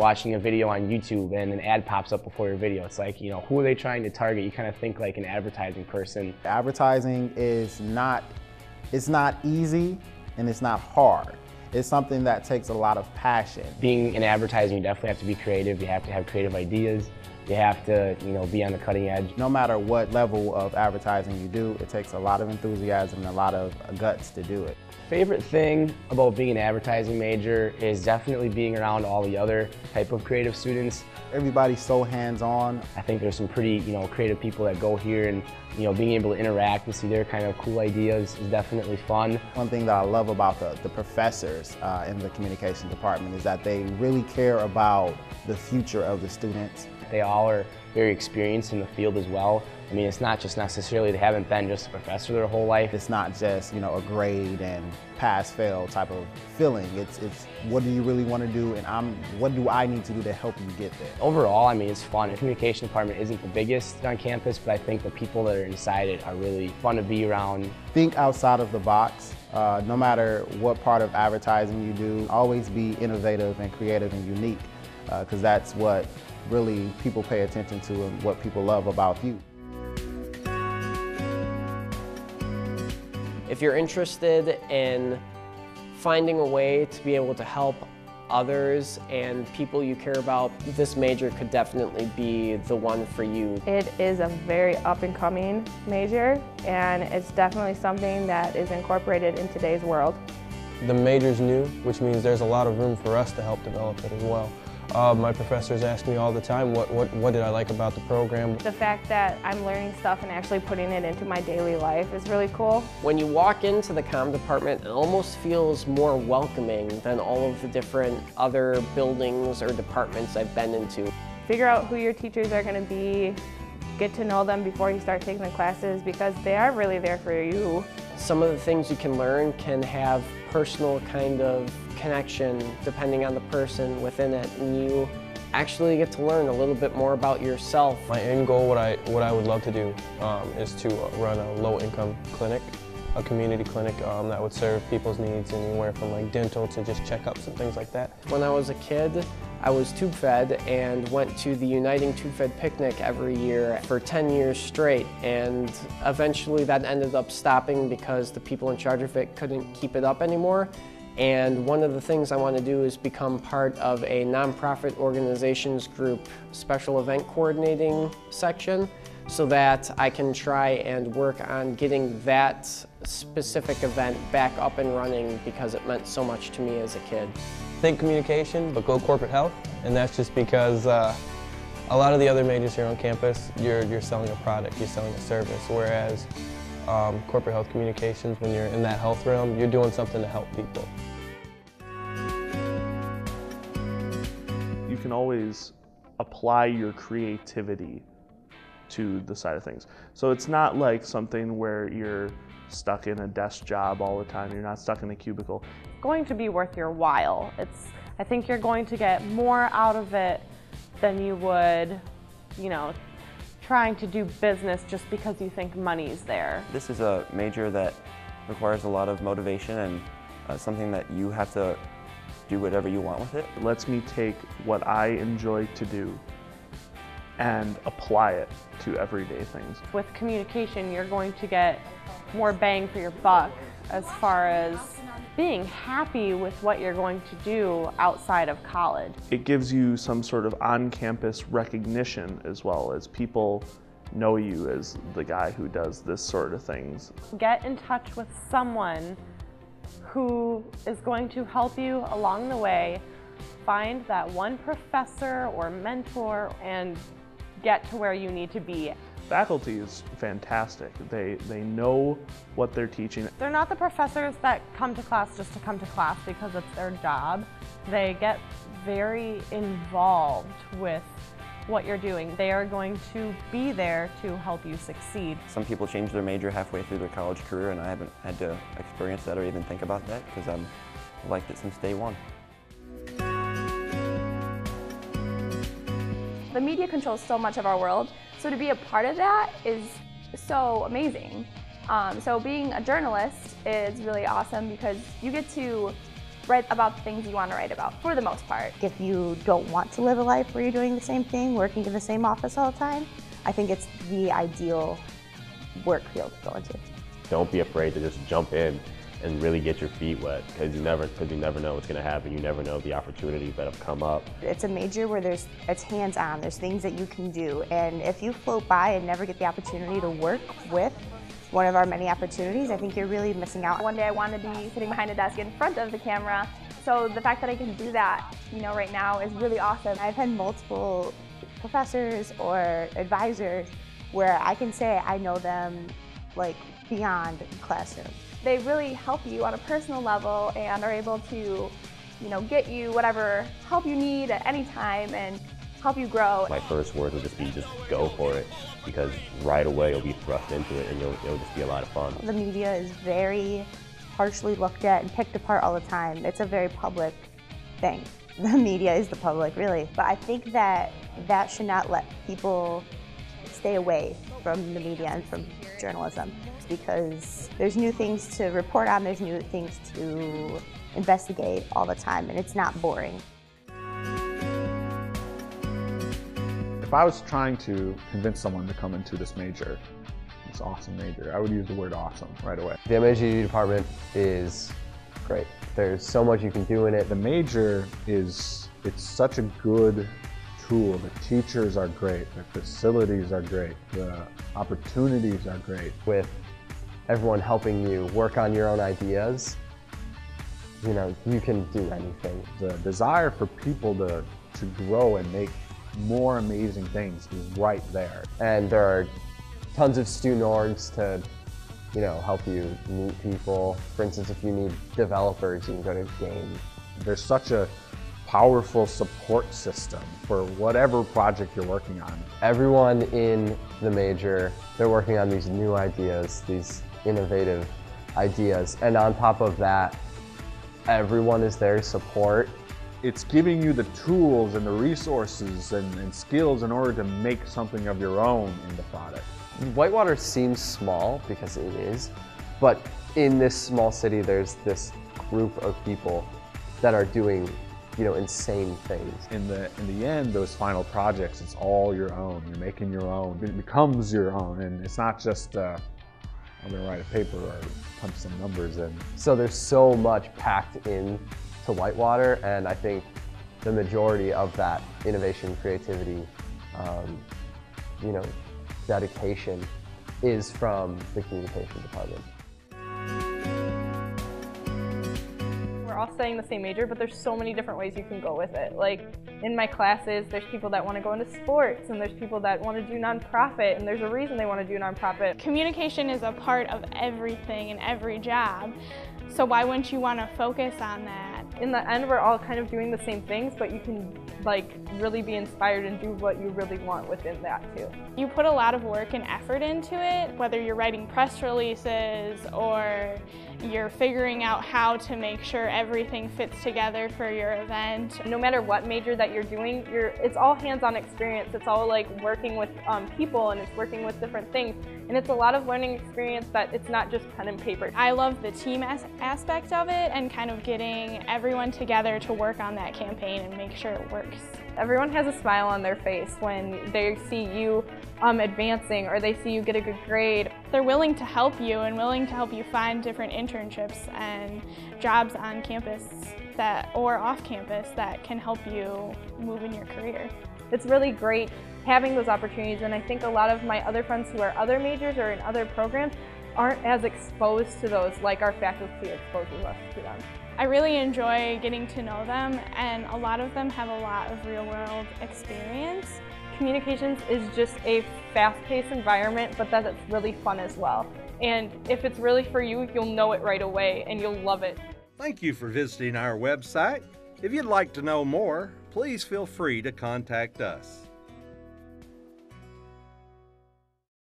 watching a video on YouTube and an ad pops up before your video. It's like, you know, who are they trying to target? You kind of think like an advertising person. Advertising is not easy and it's not hard. It's something that takes a lot of passion. Being in advertising, you definitely have to be creative. You have to have creative ideas. You have to, you know, be on the cutting edge. No matter what level of advertising you do, it takes a lot of enthusiasm and a lot of guts to do it. Favorite thing about being an advertising major is definitely being around all the other type of creative students. Everybody's so hands-on. I think there's some pretty, you know, creative people that go here, and, you know, being able to interact and see their kind of cool ideas is definitely fun. One thing that I love about the professors in the communication department is that they really care about the future of the students. They all are very experienced in the field as well. I mean, it's not just necessarily they haven't been just a professor their whole life. It's not just, you know, a grade and pass-fail type of feeling. It's what do you really want to do, and what do I need to do to help you get there? Overall, I mean, it's fun. The communication department isn't the biggest on campus, but I think the people that are inside it are really fun to be around. Think outside of the box. No matter what part of advertising you do, always be innovative and creative and unique, because that's what really people pay attention to and what people love about you. If you're interested in finding a way to be able to help others and people you care about, this major could definitely be the one for you. It is a very up-and-coming major, and it's definitely something that is incorporated in today's world. The major's new, which means there's a lot of room for us to help develop it as well. My professors ask me all the time, what did I like about the program? The fact that I'm learning stuff and actually putting it into my daily life is really cool. When you walk into the comm department, it almost feels more welcoming than all of the different other buildings or departments I've been into. Figure out who your teachers are going to be, get to know them before you start taking the classes, because they are really there for you. Some of the things you can learn can have personal kind of connection depending on the person within it, and you actually get to learn a little bit more about yourself. My end goal, what I would love to do is to run a low-income clinic, a community clinic that would serve people's needs anywhere from like dental to just checkups and things like that. When I was a kid, I was tube fed and went to the Uniting Tube Fed picnic every year for 10 years straight, and eventually that ended up stopping because the people in charge of it couldn't keep it up anymore. And one of the things I want to do is become part of a nonprofit organizations group special event coordinating section, so that I can try and work on getting that specific event back up and running, because it meant so much to me as a kid. Think communication, but go corporate health, and that's just because a lot of the other majors here on campus, you're selling a product, you're selling a service, whereas corporate health communications, when you're in that health realm, you're doing something to help people. You can always apply your creativity to the side of things. So it's not like something where you're stuck in a desk job all the time. You're not stuck in a cubicle. Going to be worth your while. I think you're going to get more out of it than you would, you know, trying to do business just because you think money's there. This is a major that requires a lot of motivation and something that you have to do whatever you want with it. It lets me take what I enjoy to do and apply it to everyday things. With communication, you're going to get more bang for your buck as far as being happy with what you're going to do outside of college. It gives you some sort of on-campus recognition, as well as people know you as the guy who does this sort of things. Get in touch with someone who is going to help you along the way. Find that one professor or mentor and get to where you need to be. Faculty is fantastic. They know what they're teaching. They're not the professors that come to class just to come to class because it's their job. They get very involved with what you're doing. They are going to be there to help you succeed. Some people change their major halfway through their college career, and I haven't had to experience that or even think about that because I've liked it since day one. The media controls so much of our world, so to be a part of that is so amazing. So being a journalist is really awesome because you get to write about the things you want to write about, for the most part. If you don't want to live a life where you're doing the same thing, working in the same office all the time, I think it's the ideal work field to go into. Don't be afraid to just jump in and really get your feet wet, because you never know what's going to happen. You never know the opportunities that have come up. It's a major where it's hands-on. There's things that you can do, and if you float by and never get the opportunity to work with one of our many opportunities, I think you're really missing out. One day I want to be sitting behind a desk in front of the camera, so the fact that I can do that, right now is really awesome. I've had multiple professors or advisors where I can say I know them like beyond the classroom. They really help you on a personal level and are able to, get you whatever help you need at any time and help you grow. My first words would just be, just go for it, because right away you'll be thrust into it and it'll just be a lot of fun. The media is very harshly looked at and picked apart all the time. It's a very public thing. The media is the public, really. But I think that should not let people stay away from the media and from journalism, because there's new things to report on, there's new things to investigate all the time, and it's not boring. If I was trying to convince someone to come into this major, this awesome major, I would use the word awesome right away. The MHGD department is great. There's so much you can do in it. The major it's such a good tool. The teachers are great, the facilities are great, the opportunities are great. With everyone helping you work on your own ideas, you can do anything. The desire for people to grow and make more amazing things is right there. And there are tons of student orgs to help you meet people. For instance, if you need developers, you can go to games. There's such a powerful support system for whatever project you're working on. Everyone in the major, they're working on these new ideas, these innovative ideas, and on top of that, everyone is there to support. It's giving you the tools and the resources and skills in order to make something of your own in the product. Whitewater seems small, because it is, but in this small city there's this group of people that are doing insane things. In the end, those final projects, it's all your own. You're making your own. It becomes your own, and it's not just I'm gonna write a paper or punch some numbers in. So there's so much packed in to Whitewater, and I think the majority of that innovation, creativity, dedication is from the communication department. We're all studying the same major, but there's so many different ways you can go with it. Like in my classes, there's people that want to go into sports, and there's people that want to do nonprofit, and there's a reason they want to do nonprofit. Communication is a part of everything in every job, so why wouldn't you want to focus on that? In the end, we're all kind of doing the same things, but you can really be inspired and do what you really want within that too. You put a lot of work and effort into it, whether you're writing press releases or you're figuring out how to make sure everything fits together for your event. No matter what major that you're doing, it's all hands-on experience. It's all working with people, and it's working with different things. And it's a lot of learning experience that it's not just pen and paper. I love the team aspect of it and kind of getting everyone together to work on that campaign and make sure it works. Everyone has a smile on their face when they see you advancing, or they see you get a good grade. They're willing to help you and willing to help you find different internships and jobs on campus or off campus that can help you move in your career. It's really great having those opportunities, and I think a lot of my other friends who are other majors or in other programs aren't as exposed to those like our faculty exposes us to them. I really enjoy getting to know them, and a lot of them have a lot of real-world experience. Communications is just a fast-paced environment, but that's really fun as well. And if it's really for you, you'll know it right away and you'll love it. Thank you for visiting our website. If you'd like to know more, please feel free to contact us.